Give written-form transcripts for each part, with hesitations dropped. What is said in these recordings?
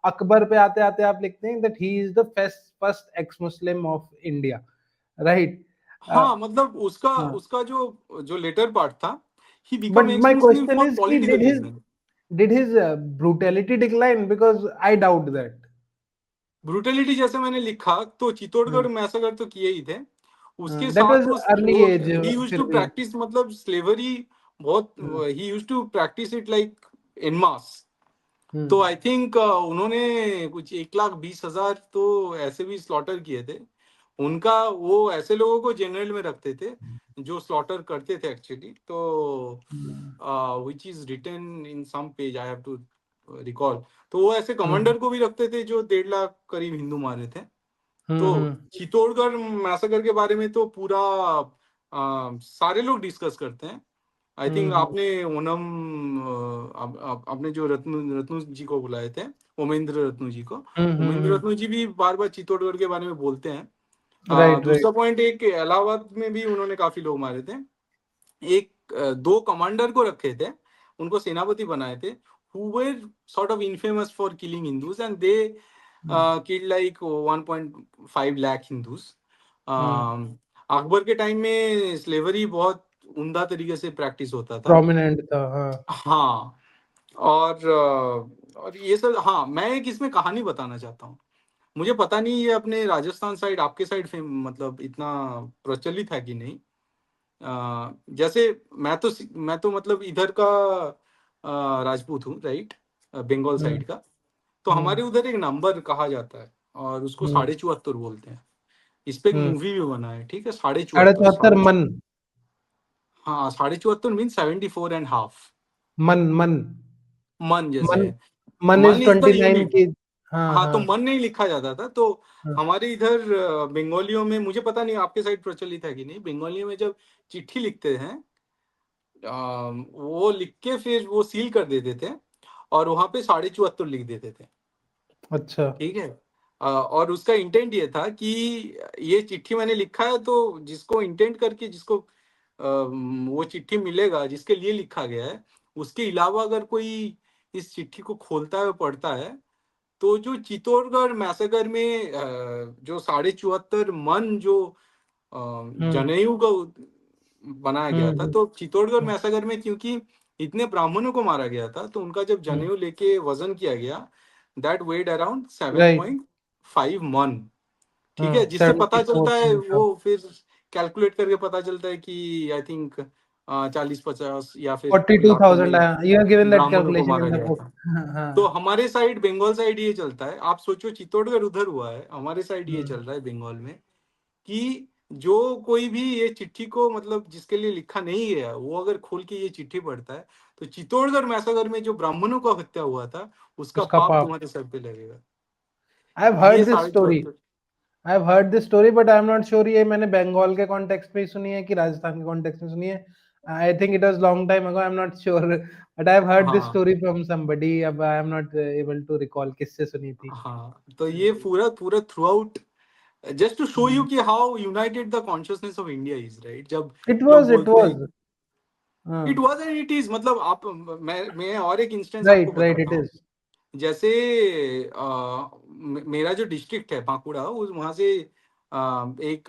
अकबर पे आते आते आप लिखते हैं that he is the first ex Muslim of India, right? हाँ, मतलब उसका उसका जो जो लेटर पार्ट था, he but become ex my Muslim question for is कि political reason. did his brutality decline? Because I doubt that. Brutality जैसे मैंने लिखा तो चित्तौड़गढ़ मैसाकर तो किए ही थे, उसके That साथ was वो early age, ही यूज्ड फिर टू भी। प्रैक्टिस, मतलब स्लेवरी बहुत, he used to practice it like in mass. तो आई थिंक उन्होंने कुछ 1,20,000 तो ऐसे भी स्लॉटर किए थे। उनका वो ऐसे लोगों को जनरल में रखते थे जो स्लॉटर करते थे एक्चुअली। तो which is written in some page, I have to recall. तो वो ऐसे कमांडर को भी रखते थे जो 1.5 लाख करीब हिंदू मारे थे। तो चित्तौड़गढ़ मैसाकर के बारे में तो पूरा सारे लोग डिस्कस करते हैं। आई थिंक आपने ओनम आपने जो रत्नु जी को बुलाए थे, ओमेंद्र रत्नु जी को, ओमेंद्र रत्नु जी भी बार बार चित्तौड़गढ़ के बारे में बोलते हैं। राइट दूसरा पॉइंट, एक इलाहाबाद में भी उन्होंने काफी लोग मारे थे। एक दो कमांडर को रखे थे, उनको सेनापति बनाए थे, who were sort of infamous for killing Hindus, and they killed like 1.5 lakh Hindus. Akbar के टाइम में स्लेवरी बहुत उम्दा तरीके से प्रैक्टिस होता था। प्रोमिनेंट था, हाँ। हाँ, और ये सब, हाँ, मैं एक इसमें कहानी बताना चाहता हूँ। मुझे पता नहीं ये अपने राजस्थान साइड, आपके साइड मतलब इतना प्रचलित है कि नहीं। जैसे मैं तो मतलब इधर का राजपूत हूँ, राइट, बंगाल साइड का। तो हमारे उधर एक नंबर कहा जाता है और उसको 74.5 बोलते हैं। इस पे एक मूवी भी बना है, ठीक है, 74.5। 74 मन। हाँ, 74.5 मीन 74.5 मन मन मन जैसे मन है। मन मन इज इज द 29 यूनिट। की। हाँ हाँ, तो हाँ मन नहीं लिखा जाता था। तो हाँ। हमारे इधर बंगालियों में, मुझे पता नहीं आपके साइड प्रचलित है कि नहीं, बंगालियों में जब चिट्ठी लिखते हैं, वो लिख के फिर वो सील कर देते थे और वहां पे 74.5 लिख देते थे, अच्छा। ठीक है। और उसका इंटेंट ये था कि ये चिट्ठी मैंने लिखा है, तो जिसको इंटेंट करके, जिसको वो चिट्ठी मिलेगा, जिसके लिए लिखा गया है, उसके अलावा अगर कोई इस चिट्ठी को खोलता है, पढ़ता है, तो जो चित्तौड़गढ़ मैसाकर में जो 74.5 मन जो जनेऊ का बनाया गया था, तो चित्तौड़गढ़ मैसाकर में क्योंकि इतने ब्राह्मणों को मारा गया था, तो उनका जब जनेऊ लेके वजन किया गया, दैट वेट अराउंड राइट। 7.5 मन, ठीक है। हाँ, जिससे पता 74 चलता है, पॉइंट। वो फिर कैलकुलेट करके पता चलता है कि आई थिंक 40-50 या फिर लाख के 42,000, में you have given that ब्राह्मणों को calculation मारा in the गया book. था। तो हाँ। हमारे साइड, बंगाल साइड ये चलता है, आप सोचो चित्तौड़गढ़ उधर हुआ है, हमारे साइड ये चल रहा है बंगाल में कि जो कोई भी ये चिट्ठी को, मतलब जिसके लिए लिखा नहीं गया, वो अगर खोल के ये चिट्ठी पढ़ता है, तो चित्तौड़गढ़ मैसागर में जो ब्राह्मणों का हत्या हुआ था, उसका उसका पाप पाप। तुम्हारे सर पे लगेगा। आई हैव ये हर्ड दिस साढ़े स्टोरी। चौहत्तर आई have heard this story, but I am not sure ये मैंने बंगाल के कॉन्टेक्स्ट में ही सुनी है कि राजस्थान के कॉन्टेक्स्ट में सुनी है। I think it was long time ago, I am not sure, but I have heard this हाँ स्टोरी फ्रॉम समबडी। अब I am not able to recall किससे सुनी थी। हाँ, तो ये पूरा पूरा throughout, just to show you कि how united the consciousness of India is, right. जब इट लोग वाज इट बोलते हैं was it was and it is, मतलब आप, मैं और एक इंस्टेंस आपको राइट राइट, बताता इट हूँ। इज। जैसे मेरा जो डिस्ट्रिक्ट है बांकुड़ा, उस वहां से एक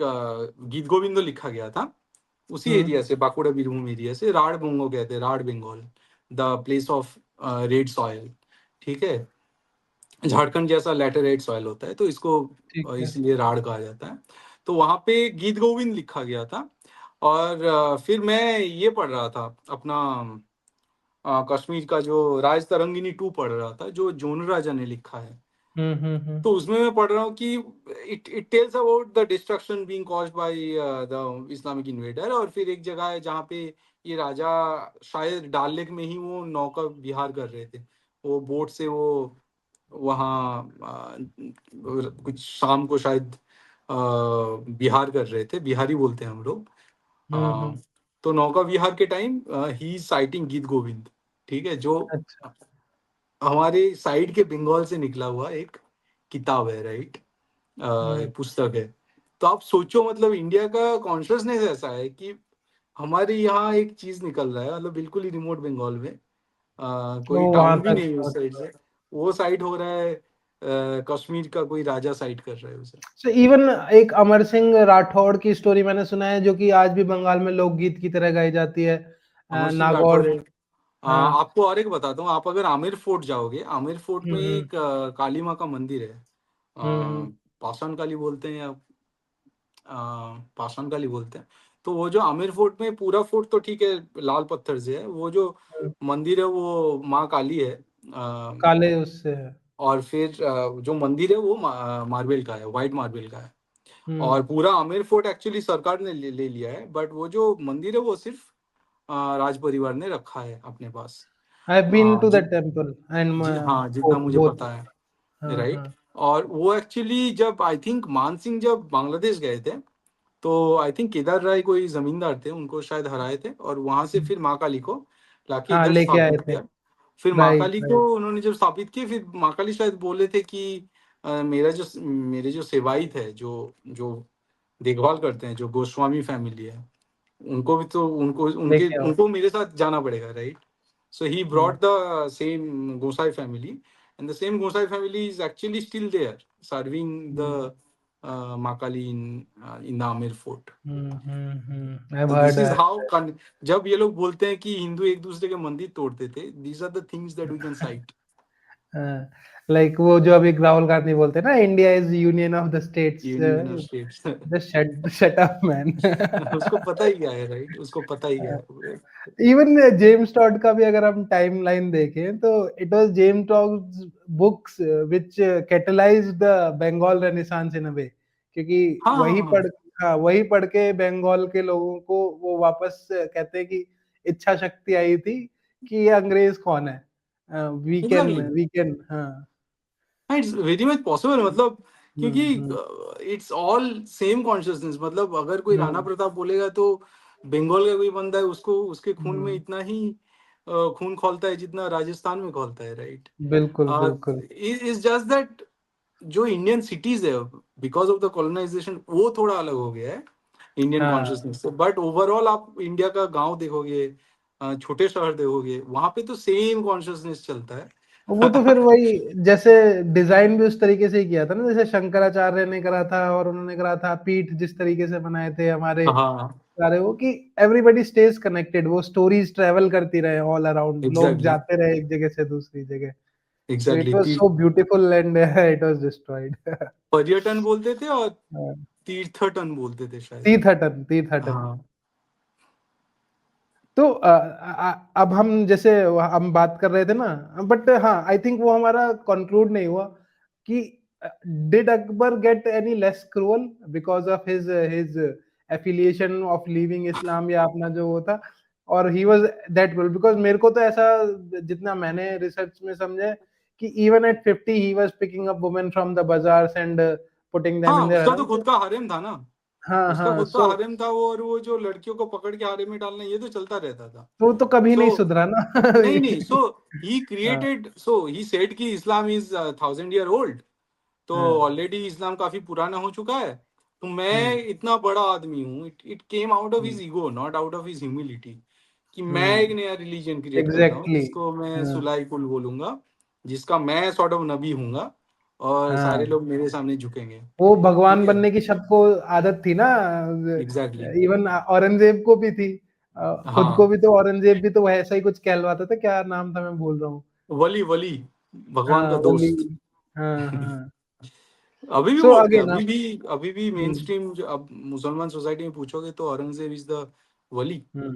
गीत गोविंदो लिखा गया था, उसी एरिया से, बांकुड़ा बीरभूम एरिया से, राड बोंगो कहते हैं, Rarh Bengal, the place of red soil, ठीक है। झारखंड जैसा लैटेराइट सॉइल होता है, तो इसको ठीक है। इसलिए राड़ कहा जाता है। तो वहां पे गीत गोविंद लिखा गया था। और फिर मैं ये पढ़ रहा था अपना कश्मीर का जो राज तरंगिनी 2 पढ़ रहा था, जो जोन राजा ने लिखा है। तो उसमें मैं पढ़ रहा हूँ कि it it tells about the destruction being caused by the Islamic invader. और फिर एक जगह है जहाँ पे ये राजा शायद डाल लेक में ही वो नौका विहार कर रहे थे, वो बोट से वो वहाँ कुछ शाम को शायद विहार कर रहे थे, बिहारी बोलते हैं हम लोग। तो नौका विहार के टाइम ही इज साइटिंग गीत गोविंद, ठीक है, जो अच्छा। हमारे साइड के बंगाल से निकला हुआ एक किताब है, राइट, पुस्तक है। तो आप सोचो, मतलब इंडिया का कॉन्शियसनेस ऐसा है कि हमारे यहाँ एक चीज निकल रहा है, मतलब बिल्कुल ही रिमोट बंगाल में, कोई वो वहां टाउन भी तक नहीं है उस साइड से, वो साइड हो रहा है कश्मीर का कोई राजा साइड कर रहा है उसे। So even एक अमर सिंह राठौड़ की स्टोरी मैंने सुना है, जो कि आज भी बंगाल में लोकगीत की तरह गाई जाती है। अमर सिंह नागौर। राठौड़ है। हाँ। आपको और एक बताता हूँ, आप अगर आमिर फोर्ट जाओगे, आमिर फोर्ट में हम्म एक काली माँ का मंदिर है। हम्म पाषाण काली बोलते हैं या पाषाण काली बोलते हैं। तो वो जो आमिर फोर्ट में पूरा फोर्ट तो ठीक है, लाल पत्थर से है, वो जो हम्म, मंदिर है वो माँ काली है। काले उससे है। और फिर जो मंदिर है वो मार्बल का है, व्हाइट मार्बल का है। हम्म। और पूरा आमिर फोर्ट एक्चुअली सरकार ने ले लिया है, बट वो जो मंदिर है वो सिर्फ राज परिवार ने रखा है अपने पास। I have been to that जि, टेंपल एंड हाँ, जितना फोर्ट मुझे बोथ। पता है, हाँ राइट। हाँ और वो एक्चुअली जब आई थिंक मान सिंह जब बांग्लादेश गए थे, तो आई थिंक केदार राय कोई जमींदार थे, उनको शायद हराए थे, और वहां से फिर माँ काली को लाके हाँ, इधर लेके आए स्थापित थे। किया। फिर माँ राइट काली को राइट। उन्होंने जब स्थापित किया, फिर माँ काली शायद बोले थे कि मेरे जो सेवाइत है, जो जो देखभाल करते हैं, जो गोस्वामी फैमिली है, उनको भी तो लेके आओ। उनको मेरे साथ जाना पड़ेगा, right. So he hmm brought the same Gosai family, and the same Gosai family is actually still there serving the Makali in the Amer fort. I have So this heard is that. how जब ये लोग बोलते हैं कि हिंदू एक दूसरे के मंदिर तोड़ते थे, these are the things that we can cite. Like वो जो अभी राहुल गांधी बोलते हैं ना, India is union of the states. Union of states. Just shut up man. उसको पता ही क्या है, राइट, उसको पता ही क्या है। इवन जेम्स टॉड का भी अगर हम टाइमलाइन देखें, तो it was James Tod's books which catalysed the Bengal renaissance in a way, क्योंकि हाँ वही हाँ हाँ, पढ़ हाँ, वही पढ़ के बंगाल के लोगों को वो वापस कहते हैं कि इच्छा शक्ति आई थी कि ये अंग्रेज कौन है, एग्जैक्टली। We can. हाँ। इट्स वेरी मच पॉसिबल, मतलब क्योंकि hmm. It's all same consciousness. मतलब अगर कोई राणा हम्म प्रताप बोलेगा तो बंगाल का कोई बंदा है, उसको उसके खून में हम्म, इतना ही खून खौलता है जितना राजस्थान में खौलता है, राइट। बिल्कुल बिल्कुल। इज जस्ट दैट जो इंडियन सिटीज है, बिकॉज ऑफ द कॉलोनाइजेशन, वो थोड़ा अलग हो गया है इंडियन हाँ, कॉन्शियसनेस से। बट ओवरऑल आप इंडिया का गांव देखोगे, छोटे शहर देखोगे, वहां पे तो सेम कॉन्शियसनेस चलता वो तो है। फिर वही, जैसे डिजाइन भी उस तरीके से ही किया था ना, जैसे शंकराचार्य ने करा था, और उन्होंने करा था पीठ जिस तरीके से बनाए थे हमारे हाँ, सारे, वो कि एवरीबॉडी स्टेज कनेक्टेड, वो स्टोरीज ट्रेवल करती रहे ऑल अराउंड, लोग एग्जैक्टली जाते रहे एक जगह से दूसरी जगह। So it exactly. Was so beautiful and it was destroyed. पर्यटन बोलते थे और तीर्थटन बोलते थे शायद। तीर्थटन तीर्थटन। हाँ तो अब हम जैसे हम बात कर रहे थे ना, बट हाँ, आई थिंक वो हमारा कंक्लूड नहीं हुआ कि did Akbar get any less cruel because of his affiliation of leaving Islam, या अपना जो वो था, और he was that cruel? Because मेरे को तो ऐसा, जितना मैंने रिसर्च में समझे, कि even at 50 he was picking up women from the bazaars and putting them हाँ, इन देयर उसका तो हरम। खुद का हरेम था ना। हाँ उसका हाँ। खुद का सो हरेम था वो, और वो जो लड़कियों को पकड़ के हरेम में डालना, ये तो चलता रहता था। तो कभी नहीं सो सुधरा ना। नहीं नहीं, सो ही हाँ क्रिएटेड, सो ही सेड कि इस्लाम इज 1000 year old। तो हाँ। ऑलरेडी इस्लाम काफी पुराना हो चुका है। तो मैं हुँ, इतना बड़ा आदमी हूँ, it came out of hmm, his ego, not out of his humility, कि मैं एक हुँ, नया रिलीजन क्रिएट कर रहा हूँ एग्ज़ैक्टली। जिसको मैं हाँ, सुलाई कुल बोलूंगा, जिसका मैं सॉर्ट ऑफ नबी हूंगा, और सारे हाँ, लोग मेरे सामने झुकेंगे। वो भगवान ठीक है, बनने की सबको आदत थी ना, एग्जैक्टली। इवन औरंगज़ेब को भी थी। खुद को हाँ, भी तो औरंगज़ेब भी तो ऐसा ही कुछ कहलवाता था, क्या नाम था मैं भूल रहा हूँ। वली वली, भगवान हाँ, का वली। दोस्त। हाँ, हाँ। अभी भी सो बोलते हैं, अगेन अभी भी मेन हुँ, स्ट्रीम जो अब मुसलमान सोसाइटी में पूछोगे तो Aurangzeb is the Wali. Hmm.